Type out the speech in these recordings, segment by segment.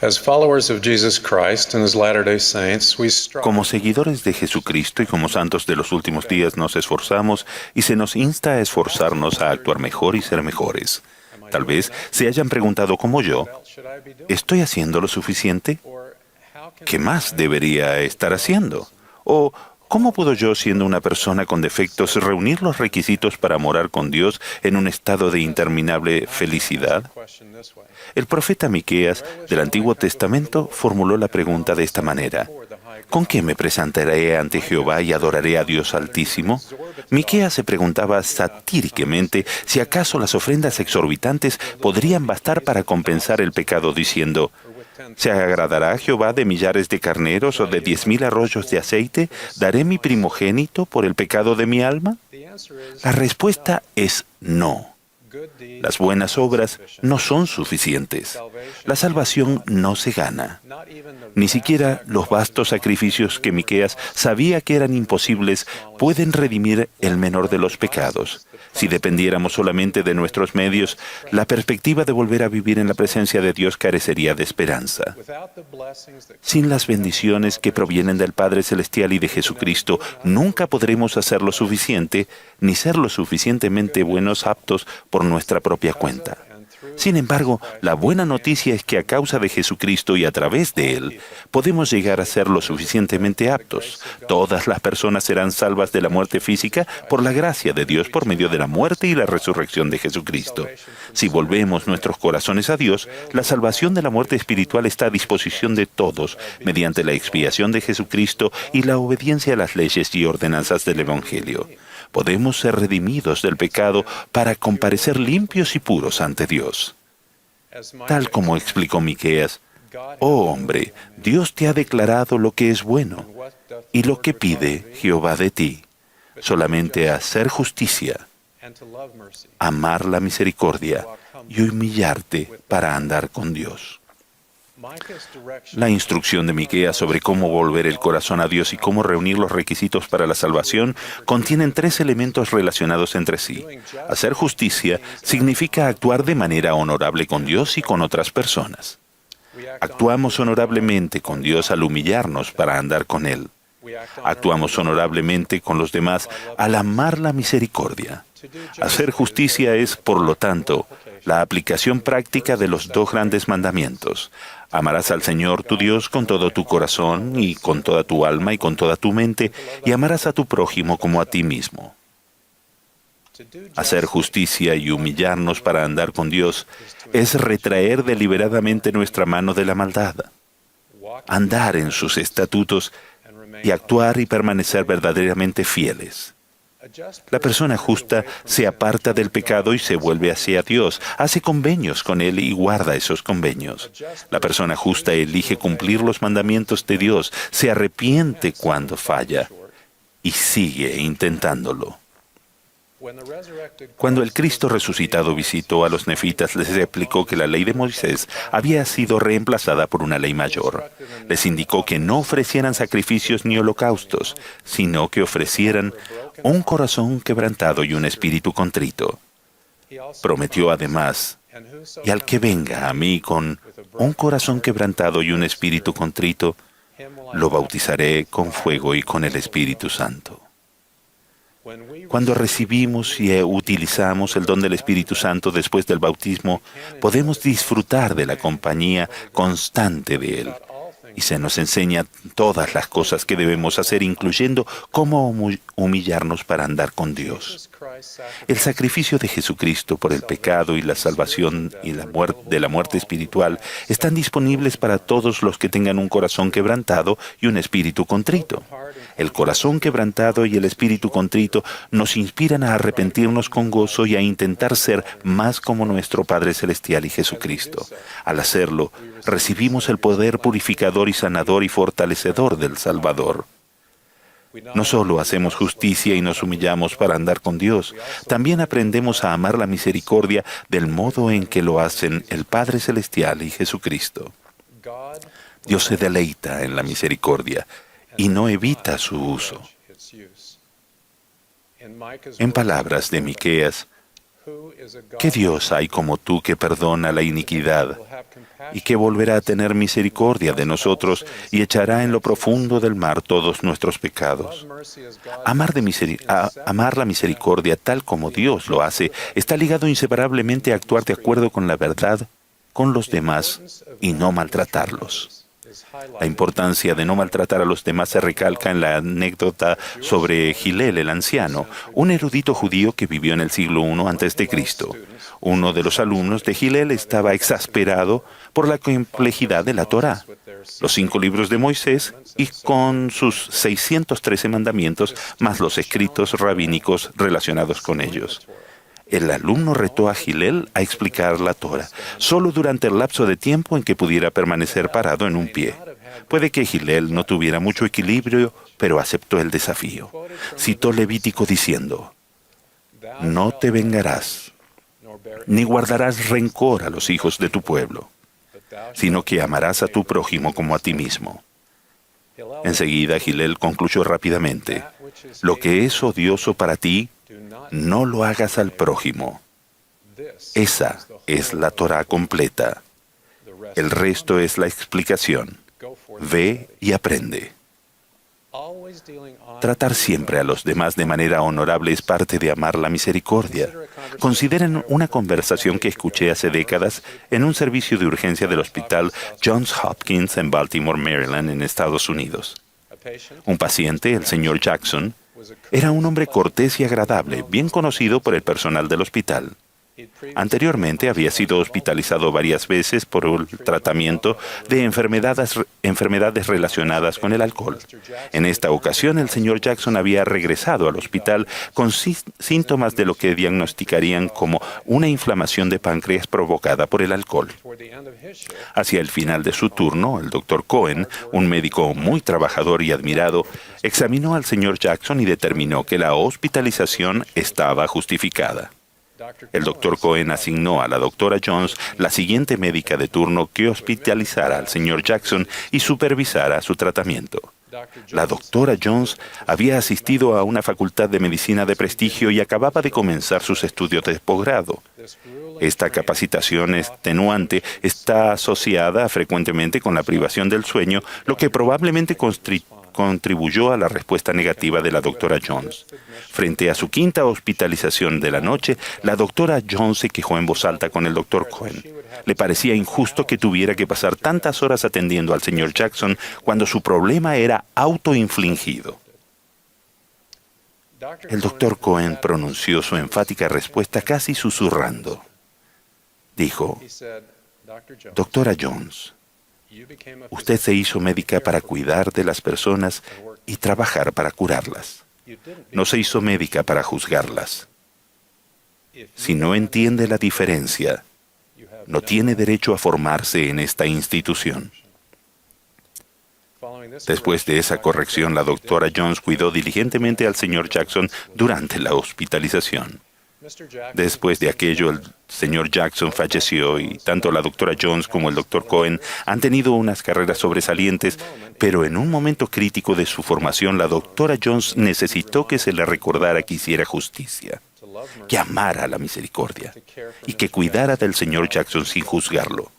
As followers of Jesus Christ and His Latter-day Saints, we strive Como seguidores de Jesucristo y como santos de los últimos días nos esforzamos y se nos insta a esforzarnos a actuar mejor y ser mejores. Tal vez se hayan preguntado como yo, ¿estoy haciendo lo suficiente? ¿Qué más debería estar haciendo? ¿O cómo puedo yo, siendo una persona con defectos, reunir los requisitos para morar con Dios en un estado de interminable felicidad? El profeta Miqueas del Antiguo Testamento formuló la pregunta de esta manera: ¿con qué me presentaré ante Jehová y adoraré a Dios Altísimo? Miqueas se preguntaba satíricamente si acaso las ofrendas exorbitantes podrían bastar para compensar el pecado, diciendo: ¿se agradará a Jehová de millares de carneros o de 10,000 arroyos de aceite? ¿Daré mi primogénito por el pecado de mi alma? La respuesta es no. Las buenas obras no son suficientes. La salvación no se gana. Ni siquiera los vastos sacrificios que Miqueas sabía que eran imposibles pueden redimir el menor de los pecados. Si dependiéramos solamente de nuestros medios, la perspectiva de volver a vivir en la presencia de Dios carecería de esperanza. Sin las bendiciones que provienen del Padre Celestial y de Jesucristo, nunca podremos hacer lo suficiente, ni ser lo suficientemente buenos aptos por nuestra propia cuenta. Sin embargo, la buena noticia es que a causa de Jesucristo y a través de Él, podemos llegar a ser lo suficientemente aptos. Todas las personas serán salvas de la muerte física por la gracia de Dios por medio de la muerte y la resurrección de Jesucristo. Si volvemos nuestros corazones a Dios, la salvación de la muerte espiritual está a disposición de todos mediante la expiación de Jesucristo y la obediencia a las leyes y ordenanzas del Evangelio. Podemos ser redimidos del pecado para comparecer limpios y puros ante Dios. Tal como explicó Miqueas: oh hombre, Dios te ha declarado lo que es bueno y lo que pide Jehová de ti, solamente hacer justicia, amar la misericordia y humillarte para andar con Dios. La instrucción de Miqueas sobre cómo volver el corazón a Dios y cómo reunir los requisitos para la salvación contienen tres elementos relacionados entre sí. Hacer justicia significa actuar de manera honorable con Dios y con otras personas. Actuamos honorablemente con Dios al humillarnos para andar con Él. Actuamos honorablemente con los demás al amar la misericordia. Hacer justicia es, por lo tanto, la aplicación práctica de los dos grandes mandamientos. Amarás al Señor tu Dios con todo tu corazón y con toda tu alma y con toda tu mente, y amarás a tu prójimo como a ti mismo. Hacer justicia y humillarnos para andar con Dios es retraer deliberadamente nuestra mano de la maldad, andar en sus estatutos y actuar y permanecer verdaderamente fieles. La persona justa se aparta del pecado y se vuelve hacia Dios, hace convenios con Él y guarda esos convenios. La persona justa elige cumplir los mandamientos de Dios, se arrepiente cuando falla y sigue intentándolo. Cuando el Cristo resucitado visitó a los nefitas, les explicó que la ley de Moisés había sido reemplazada por una ley mayor. Les indicó que no ofrecieran sacrificios ni holocaustos, sino que ofrecieran un corazón quebrantado y un espíritu contrito. Prometió además: y al que venga a mí con un corazón quebrantado y un espíritu contrito, lo bautizaré con fuego y con el Espíritu Santo. Cuando recibimos y utilizamos el don del Espíritu Santo después del bautismo, podemos disfrutar de la compañía constante de Él. Y se nos enseña todas las cosas que debemos hacer, incluyendo cómo humillarnos para andar con Dios. El sacrificio de Jesucristo por el pecado y la salvación y de la muerte espiritual están disponibles para todos los que tengan un corazón quebrantado y un espíritu contrito. El corazón quebrantado y el espíritu contrito nos inspiran a arrepentirnos con gozo y a intentar ser más como nuestro Padre Celestial y Jesucristo. Al hacerlo, recibimos el poder purificador y sanador y fortalecedor del Salvador. No solo hacemos justicia y nos humillamos para andar con Dios, también aprendemos a amar la misericordia del modo en que lo hacen el Padre Celestial y Jesucristo. Dios se deleita en la misericordia y no evita su uso. En palabras de Miqueas: ¿qué Dios hay como tú que perdona la iniquidad y que volverá a tener misericordia de nosotros y echará en lo profundo del mar todos nuestros pecados. Amar la misericordia tal como Dios lo hace está ligado inseparablemente a actuar de acuerdo con la verdad con los demás y no maltratarlos. La importancia de no maltratar a los demás se recalca en la anécdota sobre Gilel el anciano, un erudito judío que vivió en el siglo I a.C. Uno de los alumnos de Gilel estaba exasperado por la complejidad de la Torá, los 5 libros de Moisés y con sus 613 mandamientos, más los escritos rabínicos relacionados con ellos. El alumno retó a Gilel a explicar la Torá, solo durante el lapso de tiempo en que pudiera permanecer parado en un pie. Puede que Gilel no tuviera mucho equilibrio, pero aceptó el desafío. Citó Levítico diciendo: «No te vengarás, ni guardarás rencor a los hijos de tu pueblo, sino que amarás a tu prójimo como a ti mismo». Enseguida Gilel concluyó rápidamente: «Lo que es odioso para ti, no lo hagas al prójimo». Esa es la Torá completa. El resto es la explicación. Ve y aprende. Tratar siempre a los demás de manera honorable es parte de amar la misericordia. Consideren una conversación que escuché hace décadas en un servicio de urgencia del hospital Johns Hopkins en Baltimore, Maryland, en Estados Unidos. Un paciente, el señor Jackson, era un hombre cortés y agradable, bien conocido por el personal del hospital. Anteriormente había sido hospitalizado varias veces por el tratamiento de enfermedades relacionadas con el alcohol. En esta ocasión, el señor Jackson había regresado al hospital con síntomas de lo que diagnosticarían como una inflamación de páncreas provocada por el alcohol. Hacia el final de su turno, el Dr. Cohen, un médico muy trabajador y admirado, examinó al señor Jackson y determinó que la hospitalización estaba justificada. El Dr. Cohen asignó a la doctora Jones, la siguiente médica de turno, que hospitalizara al señor Jackson y supervisara su tratamiento. La doctora Jones había asistido a una facultad de medicina de prestigio y acababa de comenzar sus estudios de posgrado. Esta capacitación extenuante está asociada frecuentemente con la privación del sueño, lo que probablemente contribuyó a la respuesta negativa de la doctora Jones. Frente a su 5ª hospitalización de la noche, la doctora Jones se quejó en voz alta con el Dr. Cohen. Le parecía injusto que tuviera que pasar tantas horas atendiendo al señor Jackson cuando su problema era autoinfligido. El Dr. Cohen pronunció su enfática respuesta casi susurrando. Dijo: «Doctora Jones, usted se hizo médica para cuidar de las personas y trabajar para curarlas. No se hizo médica para juzgarlas. Si no entiende la diferencia, no tiene derecho a formarse en esta institución». Después de esa corrección, la doctora Jones cuidó diligentemente al señor Jackson durante la hospitalización. Después de aquello, el señor Jackson falleció y tanto la doctora Jones como el Dr. Cohen han tenido unas carreras sobresalientes, pero en un momento crítico de su formación, la doctora Jones necesitó que se le recordara que hiciera justicia, que amara la misericordia y que cuidara del señor Jackson sin juzgarlo.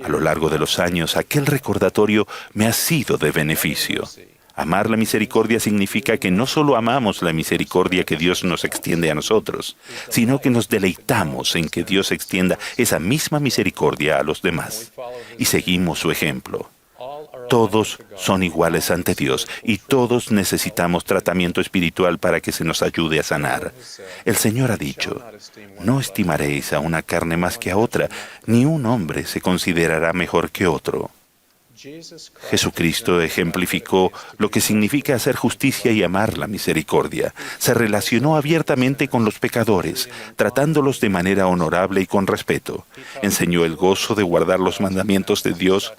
A lo largo de los años, aquel recordatorio me ha sido de beneficio. Amar la misericordia significa que no solo amamos la misericordia que Dios nos extiende a nosotros, sino que nos deleitamos en que Dios extienda esa misma misericordia a los demás. Y seguimos su ejemplo. Todos son iguales ante Dios y todos necesitamos tratamiento espiritual para que se nos ayude a sanar. El Señor ha dicho: «No estimaréis a una carne más que a otra, ni un hombre se considerará mejor que otro». Jesucristo ejemplificó lo que significa hacer justicia y amar la misericordia. Se relacionó abiertamente con los pecadores, tratándolos de manera honorable y con respeto. Enseñó el gozo de guardar los mandamientos de Dios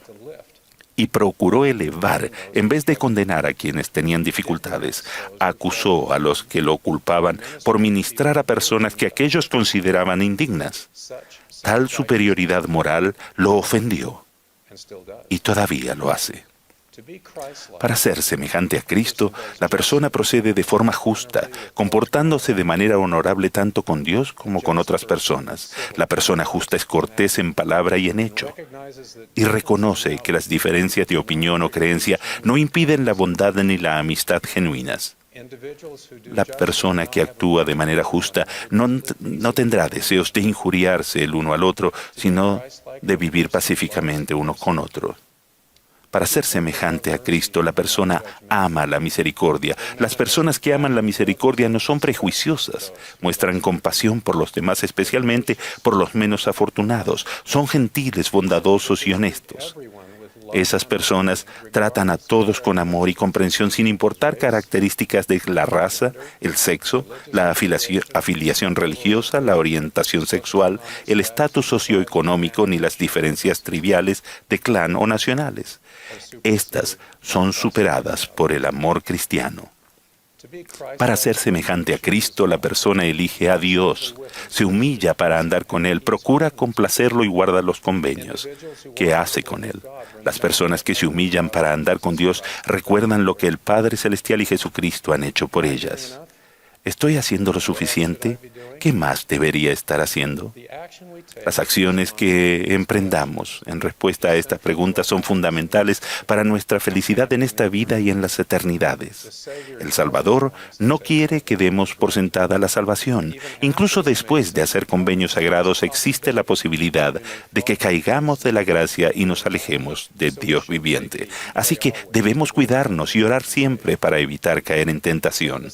y procuró elevar en vez de condenar a quienes tenían dificultades. Acusó a los que lo culpaban por ministrar a personas que aquellos consideraban indignas. Tal superioridad moral lo ofendió y todavía lo hace. Para ser semejante a Cristo, la persona procede de forma justa, comportándose de manera honorable tanto con Dios como con otras personas. La persona justa es cortés en palabra y en hecho, y reconoce que las diferencias de opinión o creencia no impiden la bondad ni la amistad genuinas. La persona que actúa de manera justa no tendrá deseos de injuriarse el uno al otro, sino de vivir pacíficamente uno con otro. Para ser semejante a Cristo, la persona ama la misericordia. Las personas que aman la misericordia no son prejuiciosas, muestran compasión por los demás, especialmente por los menos afortunados. Son gentiles, bondadosos y honestos. Esas personas tratan a todos con amor y comprensión sin importar características de la raza, el sexo, la afiliación religiosa, la orientación sexual, el estatus socioeconómico ni las diferencias triviales de clan o nacionales. Estas son superadas por el amor cristiano. Para ser semejante a Cristo, la persona elige a Dios, se humilla para andar con Él, procura complacerlo y guarda los convenios que hace con Él. Las personas que se humillan para andar con Dios recuerdan lo que el Padre Celestial y Jesucristo han hecho por ellas. ¿Estoy haciendo lo suficiente? ¿Qué más debería estar haciendo? Las acciones que emprendamos en respuesta a esta pregunta son fundamentales para nuestra felicidad en esta vida y en las eternidades. El Salvador no quiere que demos por sentada la salvación. Incluso después de hacer convenios sagrados existe la posibilidad de que caigamos de la gracia y nos alejemos de Dios viviente. Así que debemos cuidarnos y orar siempre para evitar caer en tentación.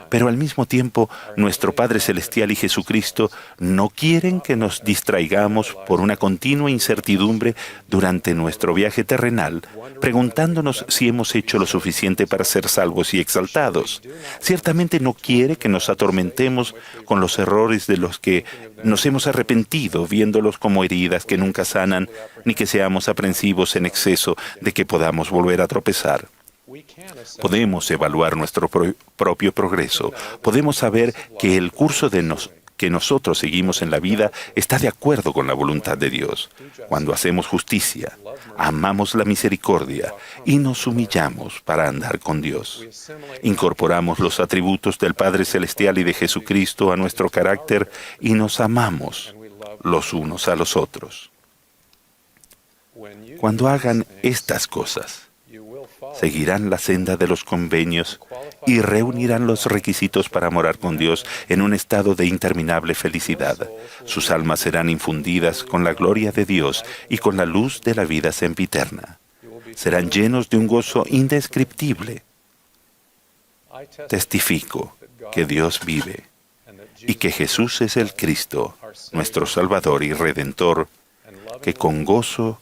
Pero al mismo tiempo, nuestro Padre Celestial y Jesucristo no quieren que nos distraigamos por una continua incertidumbre durante nuestro viaje terrenal, preguntándonos si hemos hecho lo suficiente para ser salvos y exaltados. Ciertamente no quiere que nos atormentemos con los errores de los que nos hemos arrepentido, viéndolos como heridas que nunca sanan, ni que seamos aprensivos en exceso de que podamos volver a tropezar. Podemos evaluar nuestro propio progreso. Podemos saber que el curso que nosotros seguimos en la vida está de acuerdo con la voluntad de Dios. Cuando hacemos justicia, amamos la misericordia y nos humillamos para andar con Dios. Incorporamos los atributos del Padre Celestial y de Jesucristo a nuestro carácter y nos amamos los unos a los otros. Cuando hagan estas cosas, seguirán la senda de los convenios y reunirán los requisitos para morar con Dios en un estado de interminable felicidad. Sus almas serán infundidas con la gloria de Dios y con la luz de la vida sempiterna. Serán llenos de un gozo indescriptible. Testifico que Dios vive y que Jesús es el Cristo, nuestro Salvador y Redentor, que con gozo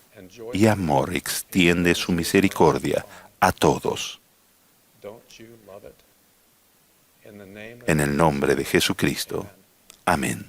y amor extiende su misericordia a todos. En el nombre de Jesucristo. Amén.